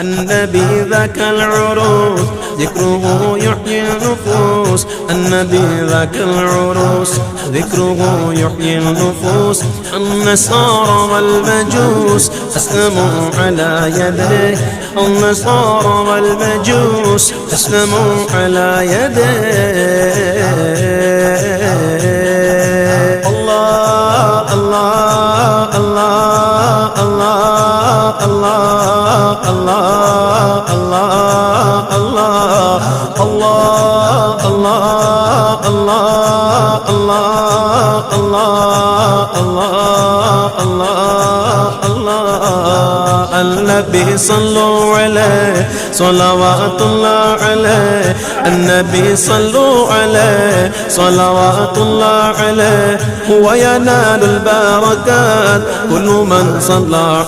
النبي ذاك العروس ذكره يحيي النفوس، النبي ذاك العروس ذكره يحيي النفوس. النصارى والمجوس أسلموا على يديه، النصارى والمجوس أسلموا على يديه. الله الله الله الله الله الله الله الله الله الله الله الله الله الله. النبي صلوا عليه صلوات الله عليه، النبي صلوا عليه صلوات الله عليه، وينال البركات كل من صلى